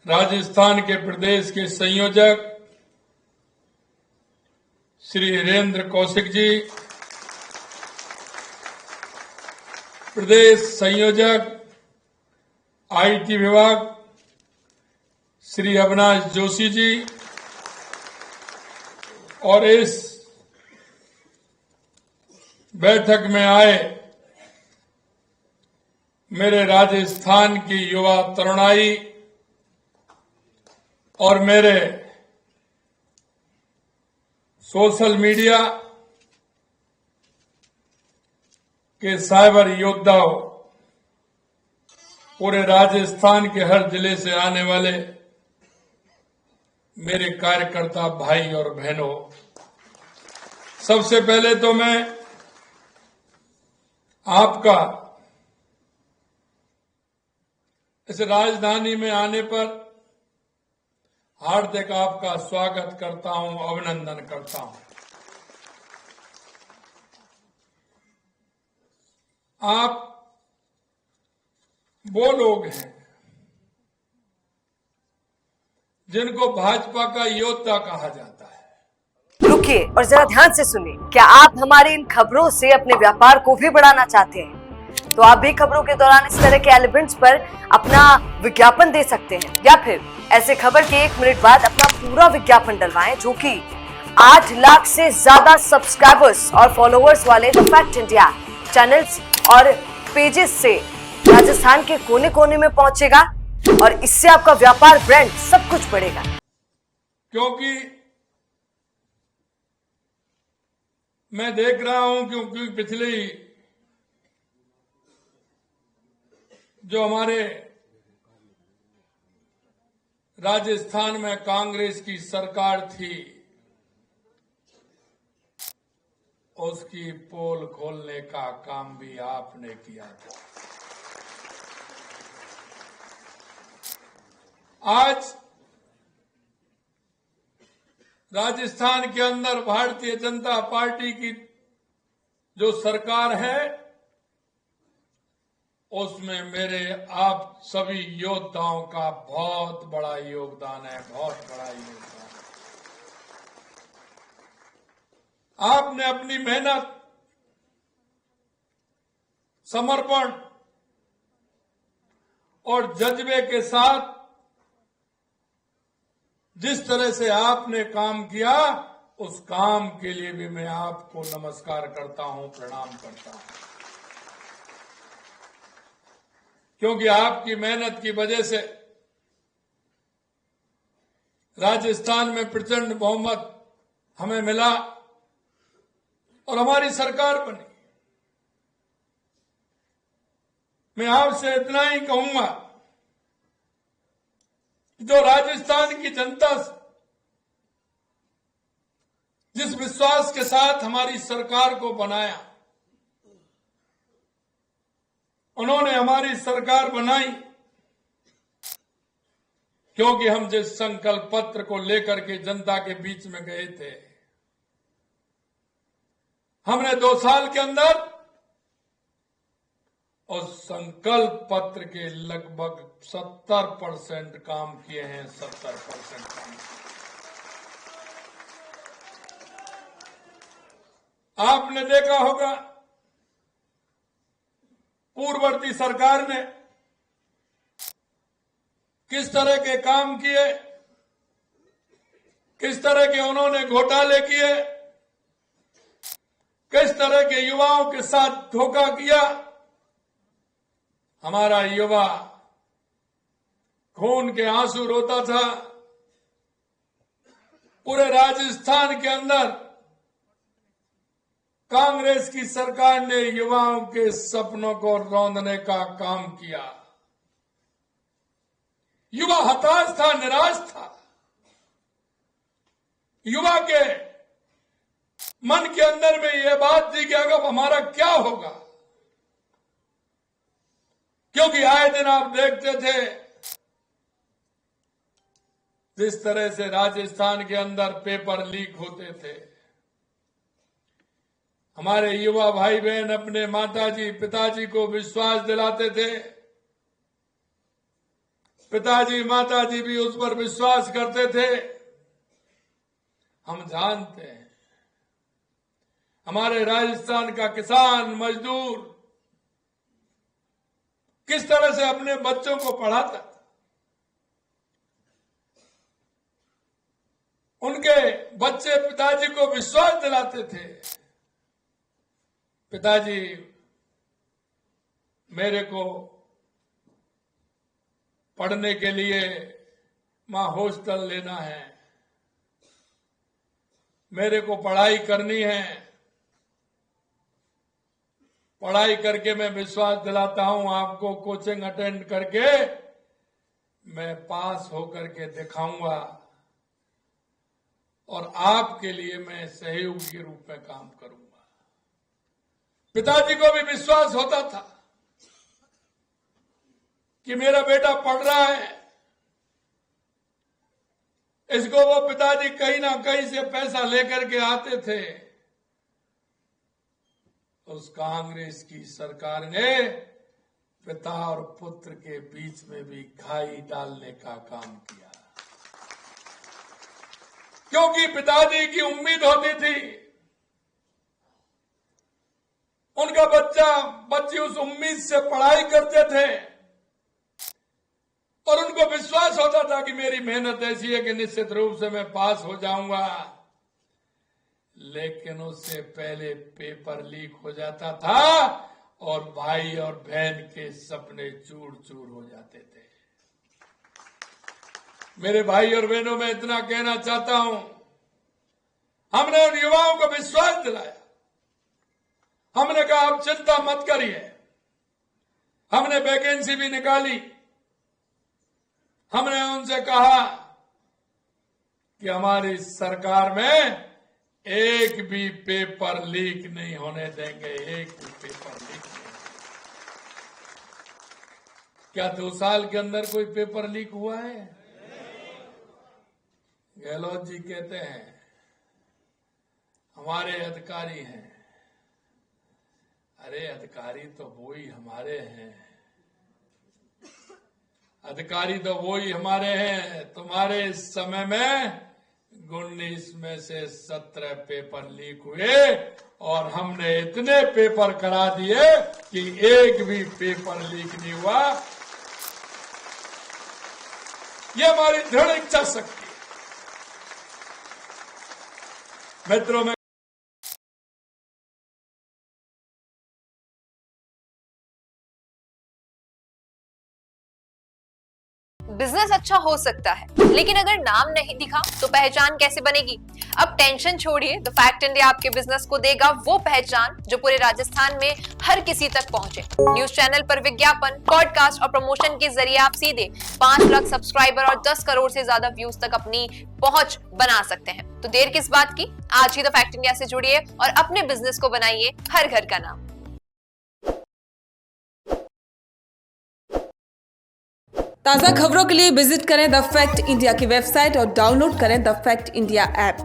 राजस्थान के प्रदेश के संयोजक श्री वीरेंद्र कौशिक जी, प्रदेश संयोजक आईटी विभाग श्री अविनाश जोशी जी और इस बैठक में आए मेरे राजस्थान की युवा तरुणाई और मेरे सोशल मीडिया के साइबर योद्धाओं, पूरे राजस्थान के हर जिले से आने वाले मेरे कार्यकर्ता भाई और बहनों, सबसे पहले तो मैं आपका इस राजधानी में आने पर हार्दिक आपका स्वागत करता हूं, अभिनंदन करता हूं। आप वो लोग हैं जिनको भाजपा का योद्धा कहा जाता है। रुकिए और जरा ध्यान से सुनिए। क्या आप हमारी इन खबरों से अपने व्यापार को भी बढ़ाना चाहते हैं? तो आप भी खबरों के दौरान इस तरह के एलिमेंट्स पर अपना विज्ञापन दे सकते हैं, या फिर ऐसे खबर के 1 मिनट बाद अपना पूरा विज्ञापन डलवाएं, जो कि 8 लाख से ज्यादा सब्सक्राइबर्स और फॉलोअर्स वाले द फैक्ट इंडिया चैनल्स और पेजेस से राजस्थान के कोने कोने में पहुंचेगा और इससे आपका व्यापार, ब्रांड, सब कुछ बढ़ेगा। क्योंकि मैं देख रहा हूं क्योंकि पिछले जो हमारे राजस्थान में कांग्रेस की सरकार थी, उसकी पोल खोलने का काम भी आपने किया था। आज राजस्थान के अंदर भारतीय जनता पार्टी की जो सरकार है, उसमें मेरे आप सभी योद्धाओं का बहुत बड़ा योगदान है, बहुत बड़ा योगदान। आपने अपनी मेहनत, समर्पण और जज्बे के साथ जिस तरह से आपने काम किया, उस काम के लिए भी मैं आपको नमस्कार करता हूं, प्रणाम करता हूं। क्योंकि आपकी मेहनत की वजह से राजस्थान में प्रचंड बहुमत हमें मिला और हमारी सरकार बनी। मैं आपसे इतना ही कहूंगा, जो राजस्थान की जनता जिस विश्वास के साथ हमारी सरकार को बनाया, उन्होंने हमारी सरकार बनाई क्योंकि हम जिस संकल्प पत्र को लेकर के जनता के बीच में गए थे, हमने 2 साल के अंदर उस संकल्प पत्र के लगभग 70% काम किए हैं। 70% काम। आपने देखा होगा पूर्ववर्ती सरकार ने किस तरह के काम किए, किस तरह के उन्होंने घोटाले किए, किस तरह के युवाओं के साथ धोखा किया। हमारा युवा खून के आंसू रोता था। पूरे राजस्थान के अंदर कांग्रेस की सरकार ने युवाओं के सपनों को रौंदने का काम किया। युवा हताश था, निराश था। युवा के मन के अंदर में यह बात थी कि अब हमारा क्या होगा, क्योंकि आए दिन आप देखते थे जिस तरह से राजस्थान के अंदर पेपर लीक होते थे। हमारे युवा भाई बहन अपने माताजी पिताजी को विश्वास दिलाते थे, पिताजी माताजी भी उस पर विश्वास करते थे। हम जानते हैं हमारे राजस्थान का किसान मजदूर किस तरह से अपने बच्चों को पढ़ाता था। उनके बच्चे पिताजी को विश्वास दिलाते थे, पिताजी मेरे को पढ़ने के लिए मां हॉस्टल लेना है, मेरे को पढ़ाई करनी है, पढ़ाई करके मैं विश्वास दिलाता हूं आपको, कोचिंग अटेंड करके मैं पास होकर के दिखाऊंगा और आपके लिए मैं सहयोगी के रूप में काम करूंगा। पिताजी को भी विश्वास होता था कि मेरा बेटा पढ़ रहा है, इसको वो पिताजी कहीं ना कहीं से पैसा लेकर के आते थे। उस कांग्रेस की सरकार ने पिता और पुत्र के बीच में भी खाई डालने का काम किया, क्योंकि पिताजी की उम्मीद होती थी उनका बच्चे उस उम्मीद से पढ़ाई करते थे और उनको विश्वास होता था कि मेरी मेहनत ऐसी है कि निश्चित रूप से मैं पास हो जाऊंगा। लेकिन उससे पहले पेपर लीक हो जाता था और भाई और बहन के सपने चूर चूर हो जाते थे। मेरे भाई और बहनों, मैं इतना कहना चाहता हूं, हमने उन युवाओं को विश्वास दिलाया। हमने कहा आप चिंता मत करिए, हमने वैकेंसी भी निकाली। हमने उनसे कहा कि हमारी सरकार में एक भी पेपर लीक नहीं होने देंगे, एक भी पेपर लीक नहीं। क्या 2 साल के अंदर कोई पेपर लीक हुआ है? गहलोत जी कहते हैं हमारे अधिकारी हैं। अरे अधिकारी तो वो ही हमारे हैं, अधिकारी तो वो ही हमारे हैं। तुम्हारे समय में 19 में से 17 पेपर लीक हुए और हमने इतने पेपर करा दिए कि एक भी पेपर लीक नहीं हुआ। ये हमारी दृढ़ इच्छा शक्ति है। मित्रों, में बिजनेस अच्छा हो सकता है, लेकिन अगर नाम नहीं दिखा तो पहचान कैसे बनेगी? अब टेंशन छोड़िए, द फैक्ट इंडिया आपके बिजनेस को देगा वो पहचान जो पूरे राजस्थान में हर किसी तक पहुंचे। न्यूज चैनल पर विज्ञापन, पॉडकास्ट और प्रमोशन के जरिए आप सीधे 5 लाख सब्सक्राइबर और 10 करोड़ से ज्यादा व्यूज तक अपनी पहुंच बना सकते हैं। तो देर किस बात की, आज ही द फैक्ट इंडिया से जुड़िए और अपने बिजनेस को बनाइए हर घर का नाम। ताज़ा खबरों के लिए विजिट करें द फैक्ट इंडिया की वेबसाइट और डाउनलोड करें द फैक्ट इंडिया ऐप।